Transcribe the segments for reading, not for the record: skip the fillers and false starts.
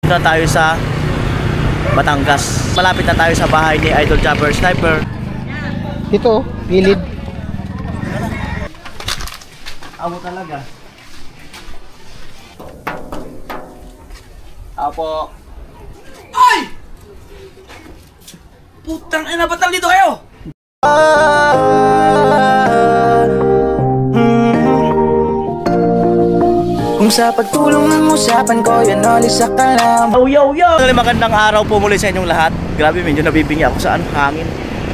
Dito tayo sa Batangas. Malapit na tayo sa bahay ni Idol Chopper Sniper. Ito, gilid. Amo talaga. Apo. Ay! Putang ina, ba't dito kayo? Kung sa pagtulong ng usapan ko, yan olisa ka lang. Yo! Magandang araw po muli sa inyong lahat. Grabe, medyo nabibingi ako sa hangin.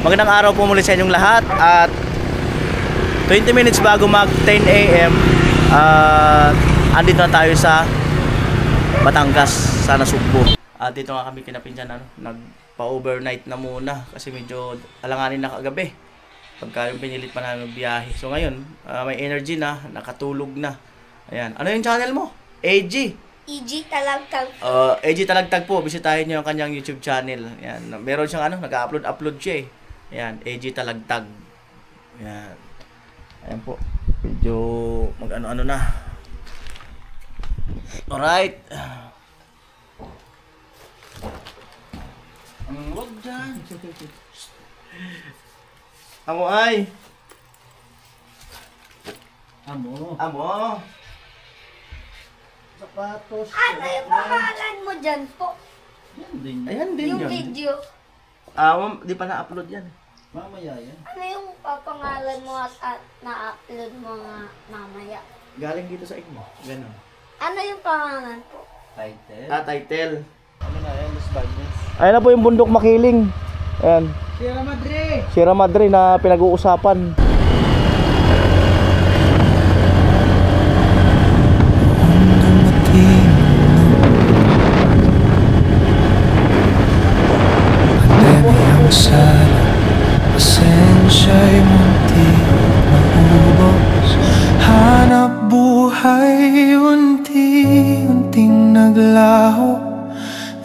Magandang araw po muli sa inyong lahat. At 20 minutes bago mag 10 AM, andito na tayo sa Batangas, sa Nasugbo. At dito nga kami kinapinsan, nagpa-overnight na muna kasi medyo alanganin na kagabi pagka yung pinilit pa namin biyahe. So ngayon, may energy na, nakatulog na. Ayan. Ano yung channel mo? AG. AG Talagtag. AG Talagtag po. Bisitahin niyo yung kanyang YouTube channel. Ayan. Meron siyang nag-upload siya eh. Ayan, AG Talagtag. Ayan. Ayan po. Medyo mag-ano na. Alright. Wag dyan. Amo ay. Amo. Sapatos. Ano yung pangalan mo dyan po? Ayan din Yung yun. video. Di pa na-upload yan. Mamaya yan. Ano yung papangalan mo at na-upload mo nga mamaya? Galing dito sa inyo. Ganun. Ano yung pangalan po? Title. Title. Ano na yan, Los Baños. Ayan na po yung bundok makiling. Ayan. Sierra Madre. Sierra Madre na pinag-uusapan. Pasensya'y muntik maubos. Hanap buhay unti-unting naglaho.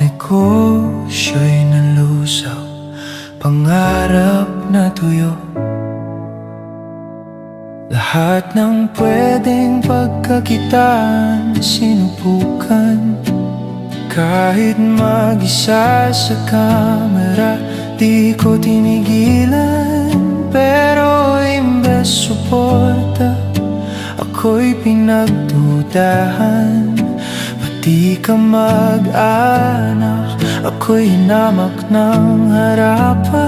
Negosyo'y nalusaw, pangarap na tuyo. Lahat ng pwedeng pagkakitaan sinubukan. Kahit mag-isa sa kamera, di ko tinigilan. Pero imbes suporta, ako'y pinagdudahan. Pati ka mag-anak, ako'y hinamak ng harapan.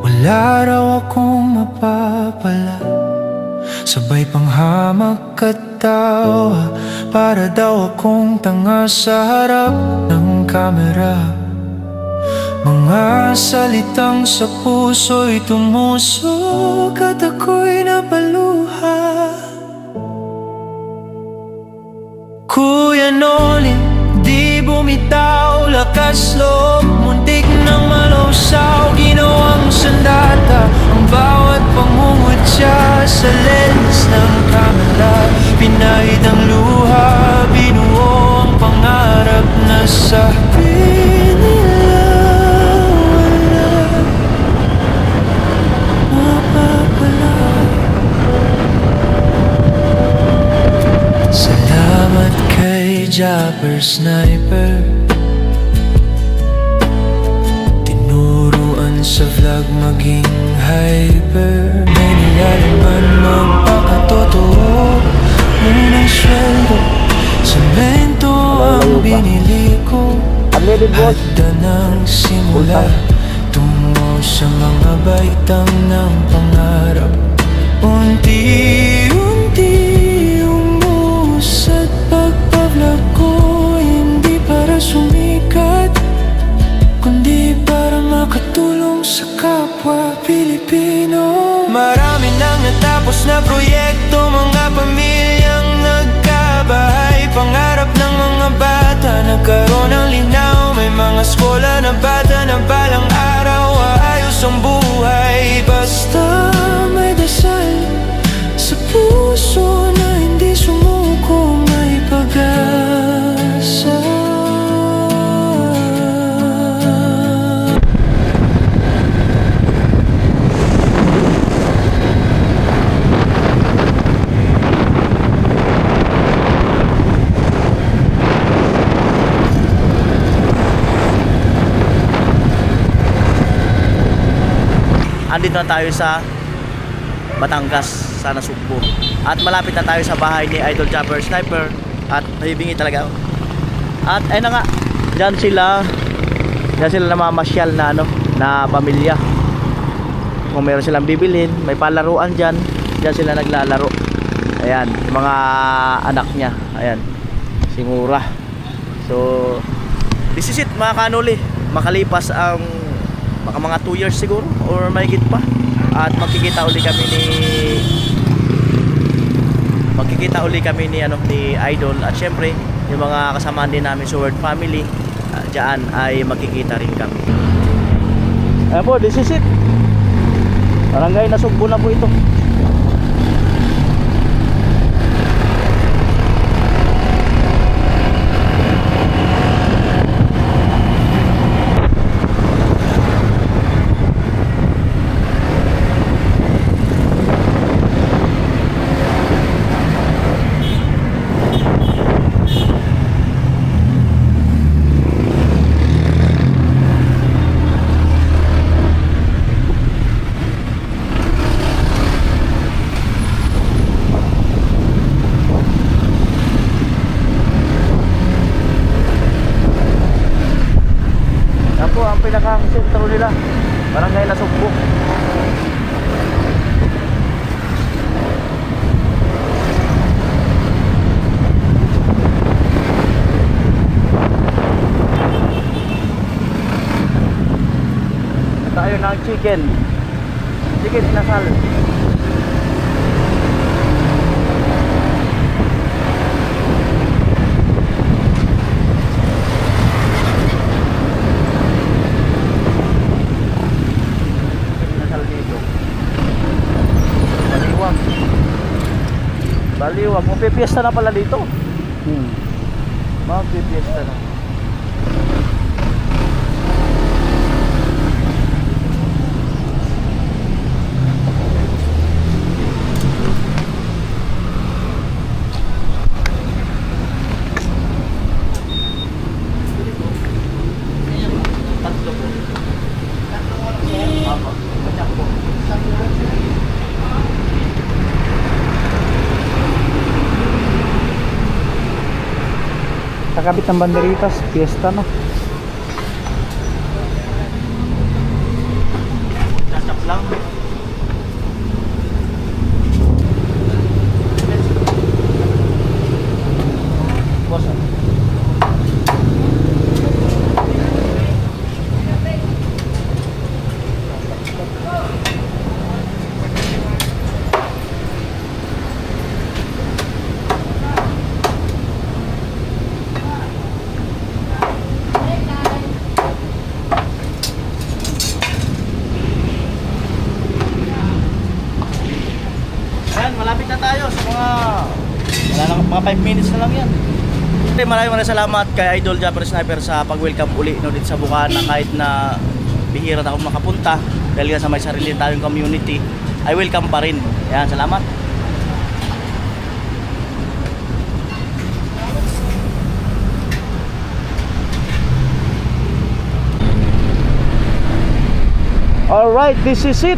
Wala raw akong mapapala, sabay panghamak at tawa. Para daw akong tanga sa harap ng kamera. Mga salitang sa puso'y tumusok at ako'y napaluha. Kuya Noli, di bumitaw, lakas loob, muntik nang malawsaw. Ginawang sandata ang bawat pangungutya sa lens ng kamera. Pinahid ang luha, binuo ang pangarap na sa pinila. Wala mapapala. Salamat kay Chopper Sniper, tinuruan sa vlog maging hyper. May nilalaman magpakatotoo. Unang sweldo, semento ang binili ko. Handa ng simula, tungo sa mga baitang ng pangarap. Unti-unti umusad pagpa-vlog ko. Hindi para sumikat, kundi para makatulong sa kapwa Pilipino. Marami nang natapos na proyekto, mga pamilyang nagkabahay. Pangarap ng mga bata nagkaroon ng linaw. May mga skola na bata na balang araw aayos ang buhay. Basta may dasal sa puso na hindi sumuko, may pag-asa. nandito na tayo sa Batangas, sa Nasugbo. At malapit na tayo sa bahay ni Idol Jumper Sniper. At nabibingi talaga ako. At ayun na nga, dyan sila namamasyal na na pamilya. Kung meron silang bibilhin, may palaruan dyan sila naglalaro. Ayan, mga anak niya. Ayan, Singura. So, this is it mga kanuli. Makalipas ang mga 2 years siguro or mahigit pa. At magkikita uli kami ni Idol. At syempre, yung mga kasamaan din namin sa Word Family, dyan ay magkikita rin kami. Ayan po, this is it. Barangay Nasugbo na po ito. Ang pinaka-sentro nila, Barangay Nasugbo. Tayo ng chicken inasal. Baliwag, magpipiesta na pala dito. Magpipiesta na. Tatlo po. Apa? Banyak po. Kakabit ng banderitas, fiesta na. Sasap lang. Boss. Malapit na tayo sa mga 5 minutes na lang yan. Maraming salamat kay Idol Jumper Sniper sa pag-welcome uli dito sa Bukana. Kahit na bihira na ako makapunta dahil nga sa may sarili tayong community, ay welcome pa rin. Yan, salamat. Alright, this is it.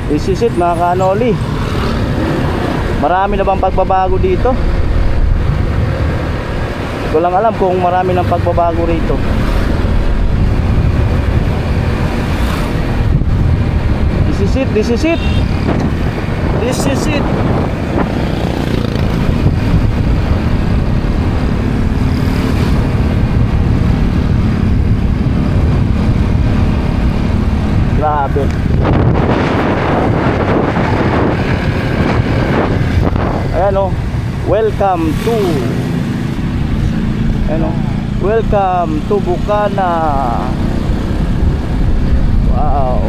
This is it mga kanoli. Marami na bang pagbabago dito? Hindi ko lang alam kung marami ng pagbabago rito. This is it, this is it. This is it. Grabe. Ayan o, welcome to Bukana. Wow.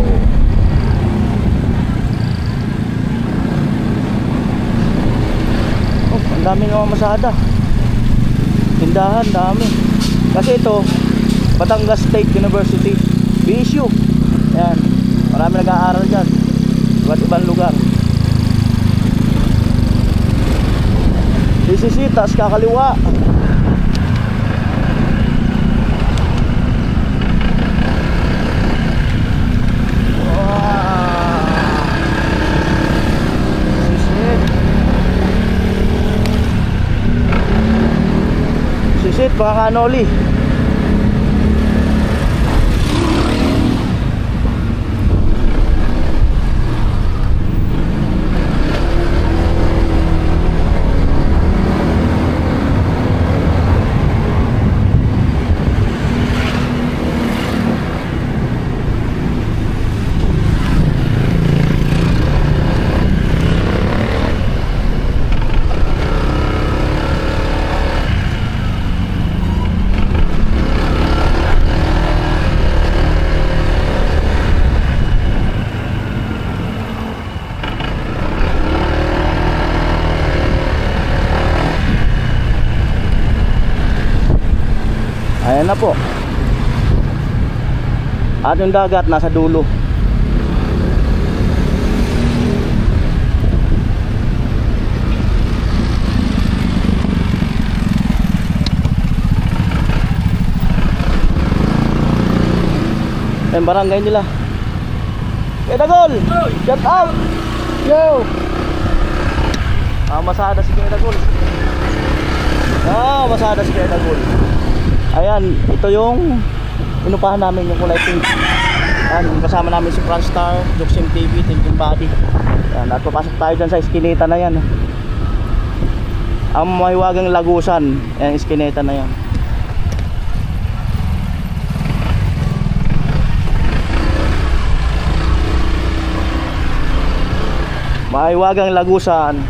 Oh, ang dami naman masada. Tindahan, dami. Kasi ito, Batangas State University, BSU. Ayan, marami nag-aaral dyan. Iba't ibang lugar. This is it, taas kakaliwa. it mga kanoli. Ayan na po. At yung dagat nasa dulo. Ayan barangay nila. Kaya Dagol! Shout out! Yo! Masada si Kaya Dagol. Masada si Kaya Dagol. Ayan, ito yung inupahan namin yung kulay pink. Ayan, kasama namin si Franstar, Duxim TV, Tintin Body. Ayan, at papasok tayo dyan sa iskineta na yan. Ang mahiwagang lagusan, ayan, iskineta na yan. Mahiwagang lagusan.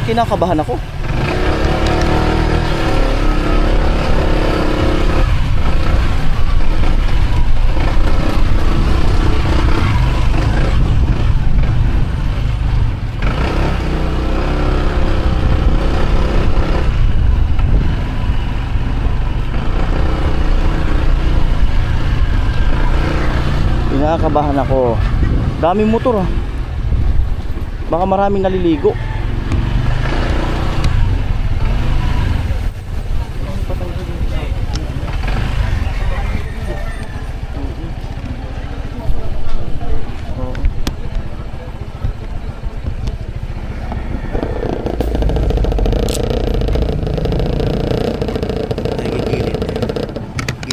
Kinakabahan ako. Kinakabahan ako. Daming motor ah. Baka maraming naliligo.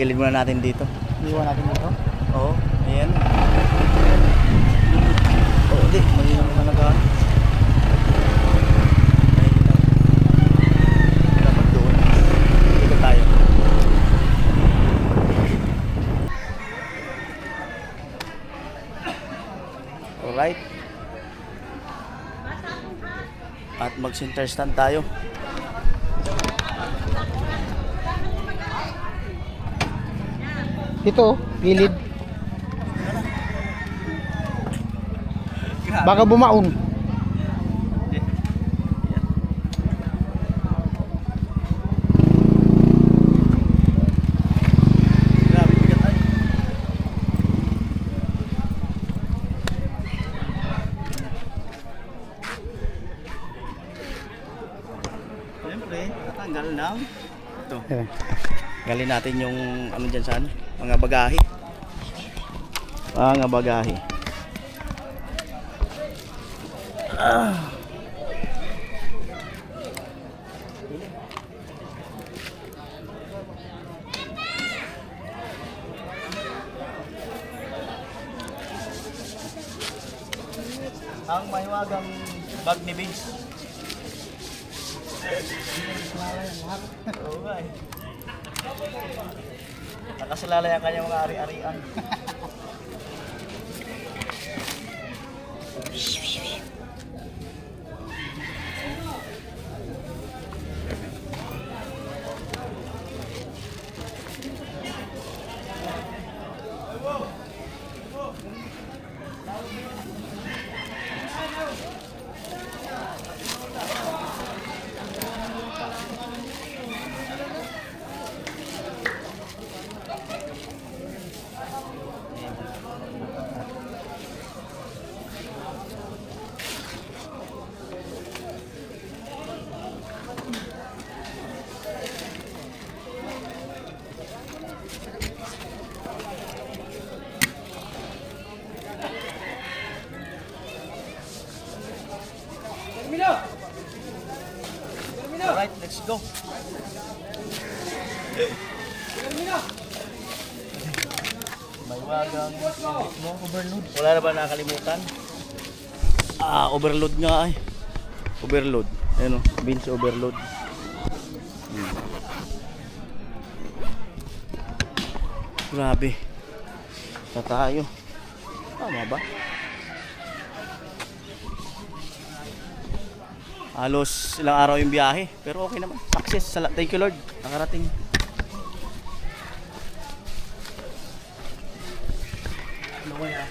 Gilid muna natin dito. Iwan natin dito. Oo, ayan. Oo, di. May naman nag-aan. Dapat doon. Dito tayo. Alright. At mag-center stand tayo. Dito, gilid. Baka bumaon. Grabe, bigat ay. Siyempre, tatanggal ng ito. Galin natin yung ano dyan sa ano, mga bagahe. Mga bagahe. Ang mahiwagang bag ni Vince. Oo nga eh. Nakasalalay ang kanyang mga ari-arian. May wagang mo, overload. Wala na ba nakakalimutan? Overload nga ay. Overload. Ayun o, beans overload. Grabe. Ta tayo. Tama ba? Halos ilang araw yung biyahe, pero okay naman. Success. Thank you Lord. Nakarating. Ano kaya?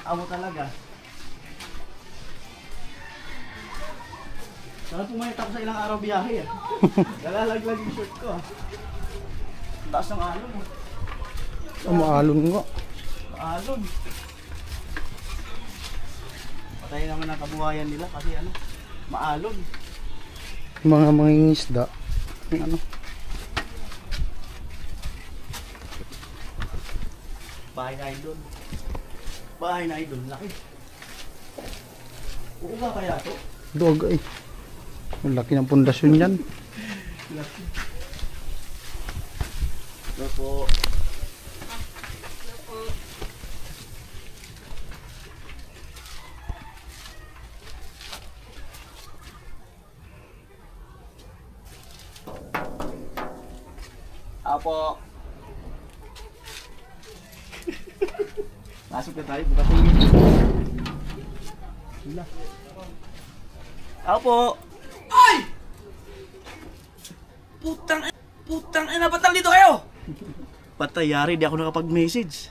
Amo talaga. Sana pumayat ako sa ilang araw biyahe ah. Nalalaglag yung shirt ko ah. Ang taas ng alon oh. Maalon nga. Alon. Patay naman ang kabuhayan nila kasi ano, maalon. Mga mangingisda. Ano? Bahay na idol. Bahay na idol, laki. Uuga kaya to? Dog ay. Ang laki ng pundasyon yan. Laki. Ito po. Apo. Pasok na tayo, bukas yung Wala. Apo. Ay! Putang ina, ba't dito kayo? Patay, yari, di ako nakapag-message.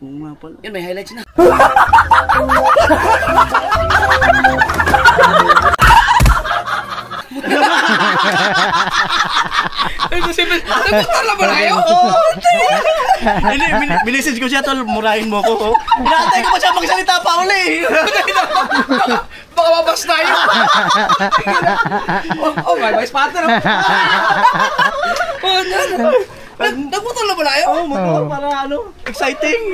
Oo nga pala. Yun, may highlights na. Ay, posible. Nagputala ba na kayo? Hindi, binisage ko siya, tol, murahin mo ko. Inaantay ko pa siya magsalita pa uli. Baka mabas tayo. Oh, may vice partner. Oh, nagputala ba na kayo? Oo, motor, para ano, exciting.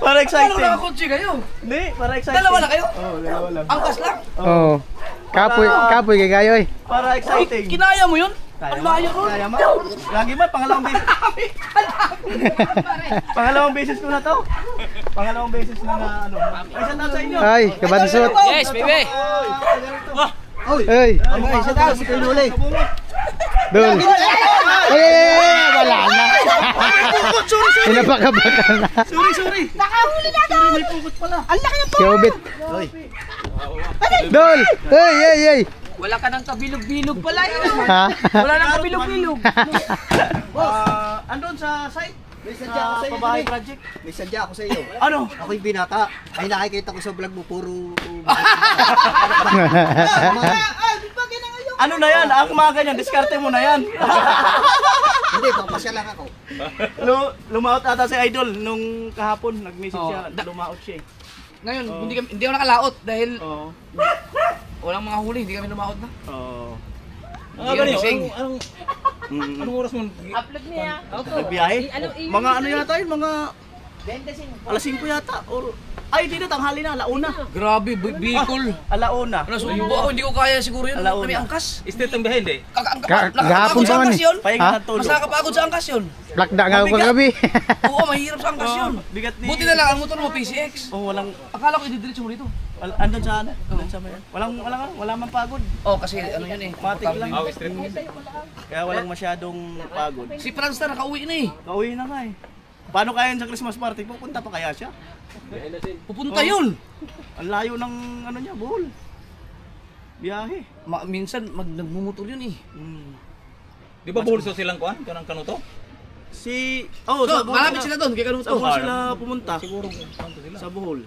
Para exciting. Paano nakakotse kayo? Hindi, para exciting. Dalawa na kayo? Oo, dalawa lang. Angkas lang? Oo. Kapoy kay kayo eh. Para exciting. Kinaya mo yun? Kaya Ang mo? layo nun. Kaya mo? Lagi man, pangalawang beses. Pangalawang beses ko na to. Pangalawang beses na ano. Ay, saan sa inyo? Ay, kabansot. Yes, baby. Ay, Sa taas, si Pinuli. Dol. Wala na. Pinapakabakal na. Sorry. Nakahuli na Sorry, may pukot pala. Ang laki ng Kiobit. Dol. Ay. Wala ka nang kabilog-bilog pala yun. Ha? Wala nang kabilog-bilog. Andun sa site. May sadya ako Sa sa iyo. pabahay project. May sadya ako sa iyo. Ano? Ako yung binata. Ay nakikita ko sa vlog mo puro... Ano na yan? Ang mga ganyan, diskarte mo na yan. Hindi, papasya lang ako. Lumaot ata si Idol nung kahapon. Nag-message siya. Lumaot siya. Ngayon, hindi ako nakalaot dahil Oo. walang mga huli, hindi kami lumaot na. Oo. Hindi kami gising. Anong oras mo? upload niya. Nagbiyahe? Mga ano yata yun? Mga alas 5 yata. Or, ay, di na, tanghali na. Alauna. Grabe, Bicol. Alauna. Ano, sumbo ako, hindi ko kaya siguro yun. Alauna. Kami angkas. State ang behind eh. Gahapon pa man eh. yun. Pahinga ng Mas tulog. nakakapagod sa angkas yun. Plakda nga ako kagabi. Oo, mahirap sa angkas yun. Bigat ni... Buti na lang, ang motor mo, PCX. Oh, walang... Akala ko ididiretso mo dito. Andun sa ano? Andun sa mayan. Wala man pagod. Oh, kasi ano yun eh. Matik lang. Street. Kaya walang masyadong pagod. Si Franz na nakauwi na eh. Kauwi na nga eh. Paano kaya yun sa Christmas party? Pupunta pa kaya siya? Pupunta yun. Ang layo ng ano niya, Bohol. Biyahe. Minsan, nagmumotor yun eh. Di ba bulso silang kuan? Kanang kanuto? Oh, So, sa Bohol. malapit sila doon, kaya Sa kanuto. Bohol sila pumunta. Siguro kanto sila. Sa Bohol.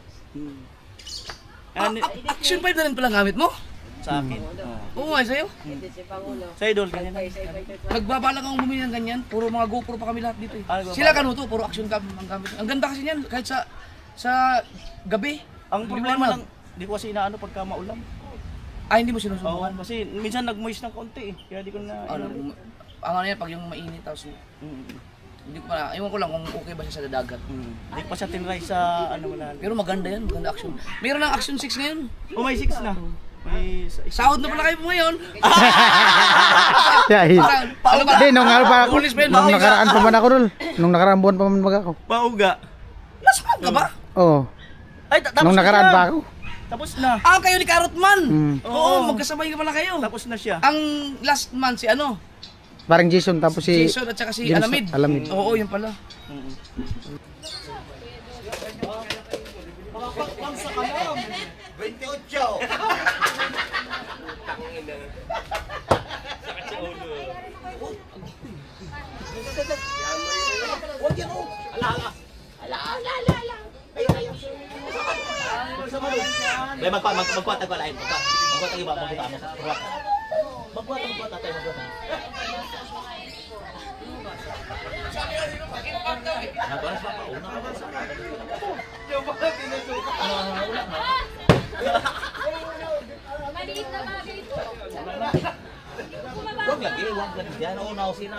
And, Action 5 na rin palang gamit mo? sa akin. Oo nga, sa'yo. Sa Idol, ganyan. Nagbabalak akong bumili ng ganyan. Puro mga GoPro pa kami lahat dito eh. Ah, nagbabalak. Sila kanuto, puro action cam ang gamit. Ang ganda kasi niyan, kahit sa gabi. Ang problema lang, di ko kasi inaano pagka maulan. Ay, hindi mo Oo, sinusubukan. kasi minsan nag-moist ng konti eh. Kaya di ko na... Ano, ang ano yan, pag yung mainit, tapos hindi ko pa, ewan ko lang kung okay ba siya sa dagat. Hindi ko pa siya tinry sa ano wala. Pero maganda yan, maganda action. Meron ng action 6 ngayon. Oh, may 6 na. May Sahod na pala kayo po ngayon. Yeah, Ano ba? Hindi, nung ano pa ako, Police man, nung pauga. nakaraan pa man ako ron. Nung nakaraan buwan pa man ako. pauga. Last month ka ba? Oo, Ay, tapos nung na nakaraan siya. pa ako. Tapos na. Ah, kayo ni Karotman. Mm. Oo, magkasabay ka pala kayo. Tapos na siya. Ang last month si ano? Parang Jason, tapos si... Jason at saka si James Alamid. Alamid. Oo, yun pala. May magkwatag ko lain. Magkwatag iba, magkwatag mo. Magkwatag tayo. Maliit na bagay ito. Huwag lagi, huwag lagi. Yan, una sila.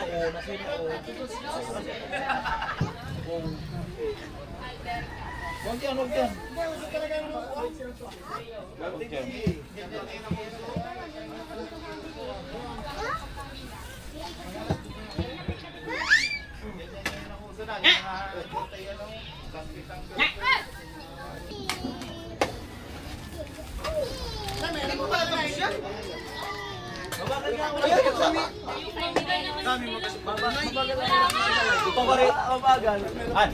Huwag yan, huwag yan. Mabagal. An?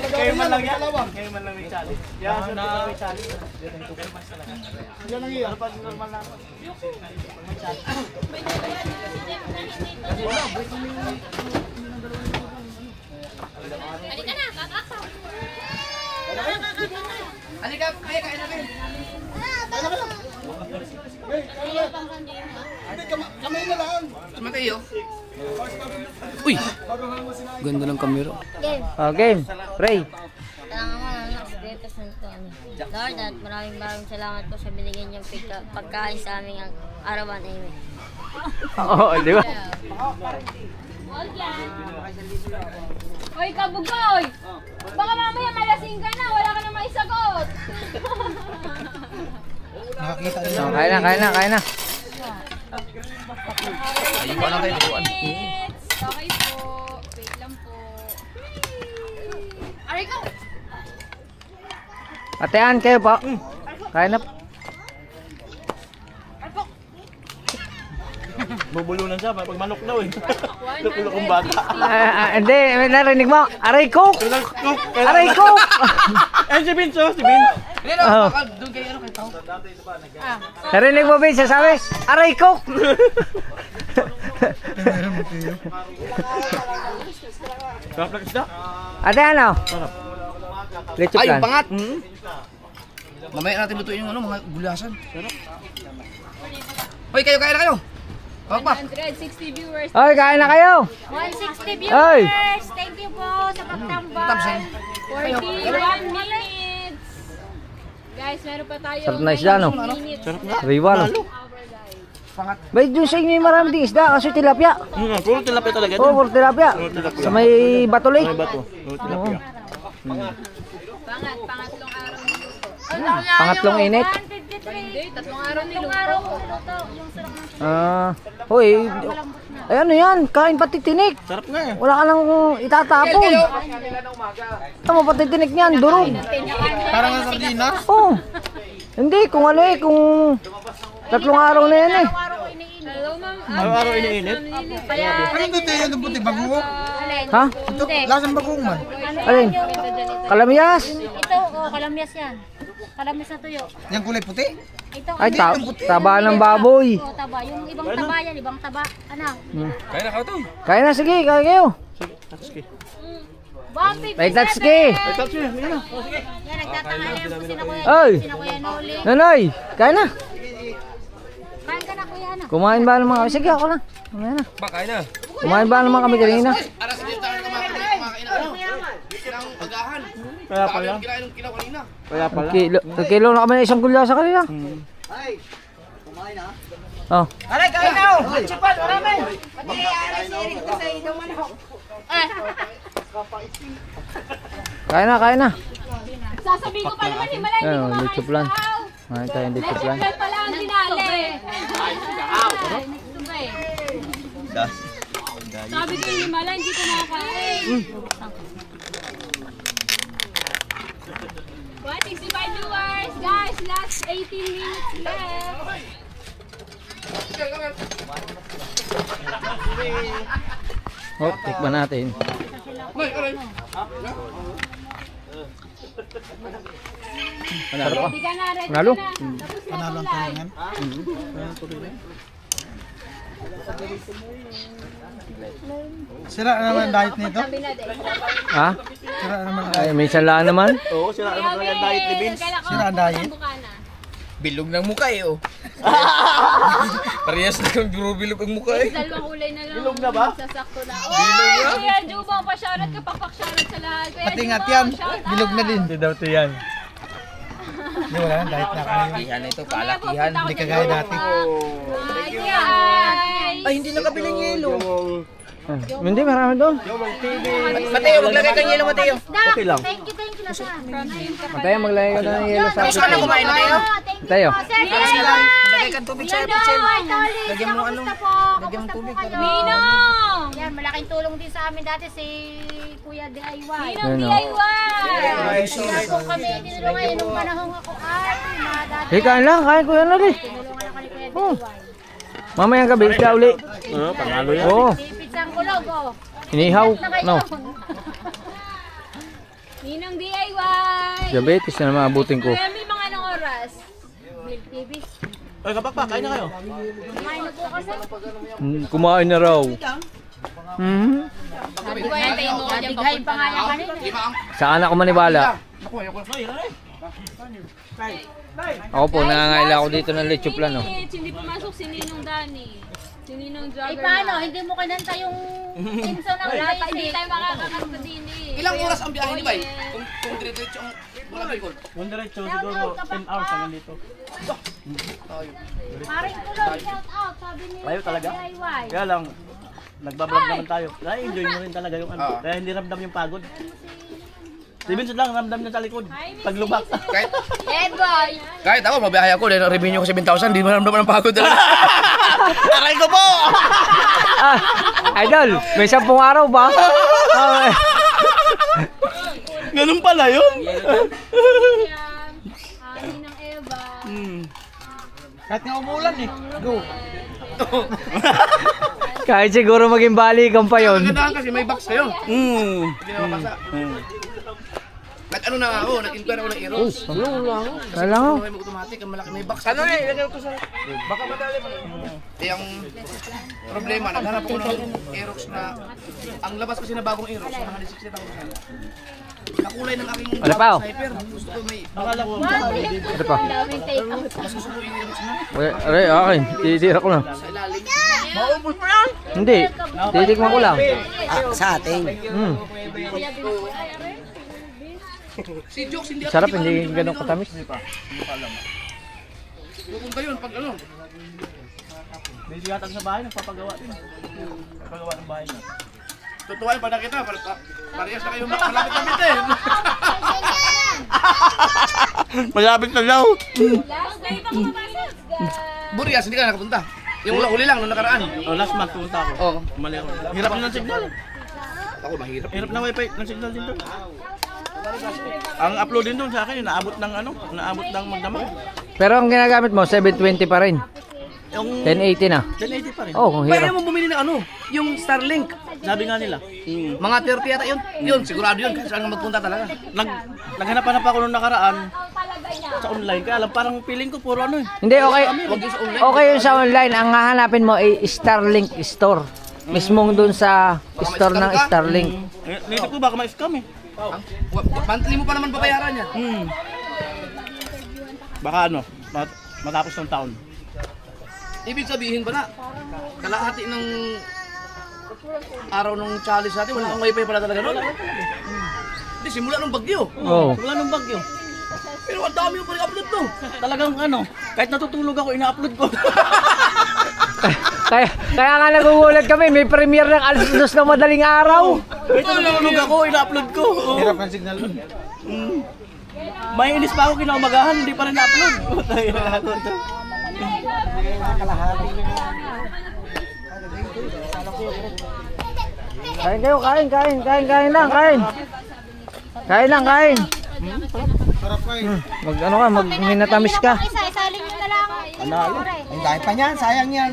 Kayo man lang yan? Kayo man lang may challenge. Yan, sir, may challenge. Yan lang yan. Pag normal lang. Halika na, kakaksaw. Halika, kaya kain namin. Si Mateo. Uy! Ganda ng kamera. Game. Game, pray. Kailangan mo na Espiritu Santo. Lord, at maraming salamat po sa binigay niyong pagkain sa aming arawan. Amen. Oo, di ba? Hoy, Kabugoy! Baka mamaya malasing ka na, wala ka na maisagot. Nakakita nila. Kain na. Ayun pa lang kayo. Okay po. Wait lang po. Aray ko! Atean kayo po. Kain na. Bubulunan siya, pag manok daw eh. Lukulok kong bata. Hindi, may narinig mo. Aray ko! Aray ko! Eh, si Vince, oh, si Vince. Hindi na, baka doon kayo ano kayo tao. Narinig mo, Vince, sasabi? Aray ko! Sarap na isda. Ate, ano? Lechop Ay, lang. pangat! Mamaya natin lutuin yung ano, mga gulasan. Hoy, kayo, kain na kayo! Tawag pa! 160 viewers. Oy, kain na kayo! 160 Ay! viewers! Thank you po sa pagtambay. Tapos 41 minutes. Guys, meron pa tayo. Sarap na isda, no? 19 minutes. Rival. pangat. Bay, doon sa inyo yung marami ding isda kasi tilapia. Puro tilapia talaga Oo, puro tilapia. tilapia. Sa may Bato Lake. May bato. Puro tilapia. Pangatlong araw niluto. Pangatlong init. Hindi, tatlong araw niluto. Hoy, ay ano yan, kain pati tinik. Sarap nga eh. Wala ka nang itatapon. Tama pati tinik niyan, durog. Parang ang sardinas. Oh. Hindi, kung ano eh, kung tatlong araw na yan eh. Hello, ma'am. Araw-araw iniinit. Anong dito yun ang puti bago? Ha? Ito, lasang bagong man. Alin? Kalamyas? Ito, oh, kalamyas yan. Kalamyas na tuyo. Yung kulay puti? Ito, Ay, taba ng baboy. oh, taba. Yung ibang taba yan, ibang taba. Ano? Kaya na, sige, kaya kayo. May tatski. Yan, nagtatanga na yung sina kuya. Ay, Sina kuya Noli. nanay, kaya na. Kain ka na kuya, ano? Kumain ba naman kami? Sige, ako na. Kumain na. Kain na. Kumain ba naman kami kanina? Aras din tayo kumakain na ano? Kinang agahan. Kaya pala. Kinain ng kinaw kanina. Kaya pala. Kilo na kami ng isang gulya sa kanila. Ay, kumain ha? Oh. Aray, kain na! Chipan, marami! Eh. Kaya na. Sasabihin ko pa naman, Himalay, hindi ko Ayun, makain lechon plan. sabaw. Kain tayo dito Lechon plan. plan pala ang dinali. Sabi ko yung Himalay, hindi ko makakain. 165 viewers, guys. Last 18 minutes left. Oh, tikman natin. Ready ka na, ready Panalo? ka na. Tapos na Panalo ang kulay. Sira naman ang diet nito. Sabi na din. Ha? Sira naman ang Ay, may salaan naman. Oo, sila naman talaga ang diet ni Vince. Sira ang diet. Bilog ng mukha eh, oh. Parehas na kang bilog ang mukha eh. Dalawang kulay na lang. Bilog na ba? Sasakto na. Oy! Kuya Jubong, pa-shoutout ka, pa-shoutout sa lahat. Kuya Patingat Jubong, yan. shoutout. Bilog na din. Hindi daw ito yan. Hindi, wala nang diet na kayo. Iyan ito, Mamaya palakihan. pupunta ako Hindi dyan. kagaya dati. Ay, guys! Ay, hindi nakabiling yelo. Hindi, marami doon. Mateo, maglagay kang yelo, Mateo. Okay lang. Thank you na sa. Mataya, maglagay ka na ng yelo sa Gusto ka na kumain, Mateo? Tayo. Maglagay kang tubig sa pitchen. Lagyan mo ano? Lagyan mo tubig. Ninong! Yan, malaking tulong din sa amin dati si Kuya DIY. Ninong Yan, oh. DIY! Kaya kung kami tinulungan yun nung panahon ako ay dati Hey, kain lang. Kain ko yan ulit. tinulungan ako ni Kuya Oh. DIY. Mamayang gabi, isda uli. Oo, panalo yan. Oo. Pizzang kulog, oh. Inihaw. Na kayo. No. Ninong DIY! Diabetes na naman abutin ko. Kuya, may mga anong oras? Milk TV. Ay, kapakpak, kain na kayo. Kumain na po kasi. Kumain na raw. Nadighay pa nga yan kanina. Saan ako maniwala? Ako po, nangangailangan ako dito ng lechon plan. Oh. Hindi pumasok si Ninong Dani. Si Ninong Ay Juggernaut. paano? Hindi mo kinanta yung pinso ng Wala pa, rice hindi eh. tayo makakakanta din eh. Ilang oras ang biyahe ni Bay? Kung dire-diretso ang wala bicol. Yung diretso, siguro 10 hours hanggang dito. Paring kulog, shout out. Sabi ni Ayaw talaga? DIY. Kaya lang, nagbablog naman tayo. Kaya enjoy mo rin talaga yung ano. Kaya hindi ramdam yung pagod. Si Vince lang, ramdam niya sa likod. Paglubak. Kahit, Yeah, boy! kahit ako, mabiyahe ako, dahil revenue ko 7,000, di mo naman ng pagod talaga. Aray ko po! Idol, may 10 araw ba? Ganun pala yun. Ninang Eva. Kahit nga umulan eh. Go. Kahit siguro maging balikan pa yun. Gandaan kasi may box kayo. Mm. Hindi na mapasa. Nag-ano na nga ako, nag-inquire ako ng Eros. Kailangan ko. May automatic, ang malaki may box. Ano eh, ilagay ko sa... Baka madali pa. Eh, ang problema, naghanap ako ng Eros na... Ang labas kasi na bagong Eros, mga 60,000. Nakulay ng aking Ano pa, oh? sniper. Gusto ko may... Akala ko. Ano pa? Daming take out. Mas gusto ko yung Eros na. Aray, akin. Titira ko na. Sa ilalim. Hindi. Titikman ko lang. Sa atin. Si Jokes hindi Sarap, hindi ganun katamis. Pupunta yun pag ano. May siyatan sa bahay, nagpapagawa din. Nagpapagawa ng bahay niya. Tutuwain pa na kita. Parehas na kayo malapit-lapit eh. Malapit na daw. Last day pa kumapasok, guys. Burias, hindi ka nakapunta. Yung huli lang, nung nakaraan. Oh, last month pumunta ako. Oo. Mali ako. Hirap na ng signal. Ako mahirap. Hirap na wifi ng signal din doon. Ang upload din doon sa akin, naabot ng ano, naabot ng magdamag. Pero ang ginagamit mo, 720 pa rin. Yung 1080 na. 1080 pa rin. Oh, kung Pwede hirap. mo bumili ng ano, yung Starlink. Sabi nga nila. Mga 30 yata yun. Yun, sigurado yun. Kahit saan ka magpunta talaga. Naghanap-hanap ako nung nakaraan sa online. Kaya alam, parang feeling ko puro ano eh. Hindi, okay. Huwag yung sa online. Okay yun sa online. Ang hahanapin mo ay Starlink store. Mismong dun sa store ng Starlink. Naisip ko baka ma-scam eh. Monthly mo pa naman babayaran yan. Baka ano, matapos ng taon. Ibig sabihin ba na, kalahati ng araw ng challenge natin, wala kang wifi pala talaga noon. Hindi, simula nung bagyo. Oh. Wala nung bagyo. Pero ang dami yung pag-upload to. Talagang ano, kahit natutulog ako, ina-upload ko. Kaya nga nagugulat kami, may premiere ng alas 2 na madaling araw. Wait, nalulog ako, ina-upload ko. Hirap ng signal. May inis pa ako kinaumagahan, hindi pa rin na-upload. Kain kayo, kain lang, kain. Kain lang, kain. Sarap pa eh. Mag ano ka, mag minatamis ka. Isa-isalin nyo na lang. Analo. Ang dahil pa niyan, sayang yan.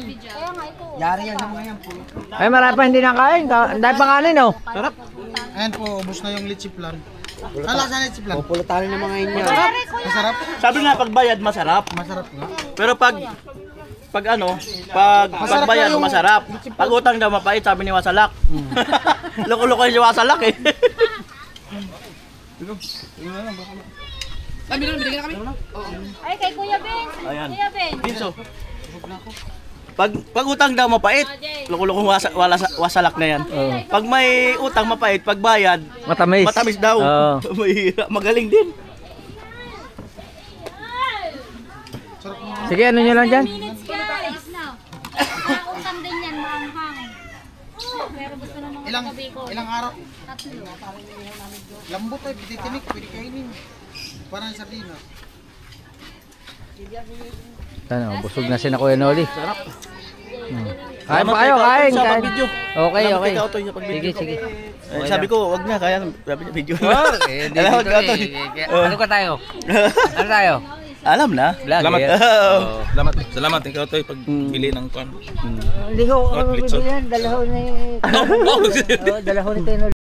Yari yan sa mga yan po. Ay, marami pa hindi nakain. Dahil pa kanin, oh. Sarap. Ayan po, ubos na yung lechiplan. Kala sa lechiplan. Pupulutanin ng mga inyo. Masarap. Sabi nga pagbayad masarap. Masarap nga. Pero pag pagbayad masarap. Pag utang daw mapait, sabi ni Wasalak. Loko-loko yung Wasalak eh. Kami nun, binigyan na kami. Ay, kay Kuya Ben. Ayan. Kuya Ben. Pinso. Pag utang daw mapait, loko-loko Wasalak na yan. Pag may utang mapait, pag bayad, Matamis. matamis daw. Oo. Mahirap, magaling din. Sige, ano nyo lang dyan? Minutes guys. Utang din yan, maanghang. Pero gusto na mga Ilang araw? Lambot ay pititinik, pwede kainin. Parang sardinas. Ano, busog na si na Kuya Noli. Sarap. Kain pa kayo, kain, Sa kain. pag-video. Okay, Salamat okay. kay Kautoy sa pag-video. Sige, sige. Eh, sabi ko, wag na, kaya sabi niya video. Salamat Kautoy. Ano ka tayo? Ano tayo? Alam na. Salamat. Oo. Salamat ikaw to'y pagbili ng kuan. Hindi ko Not litson. bibili yan. Dalahon ni... Oh, Dalahon ni Kuya Noli.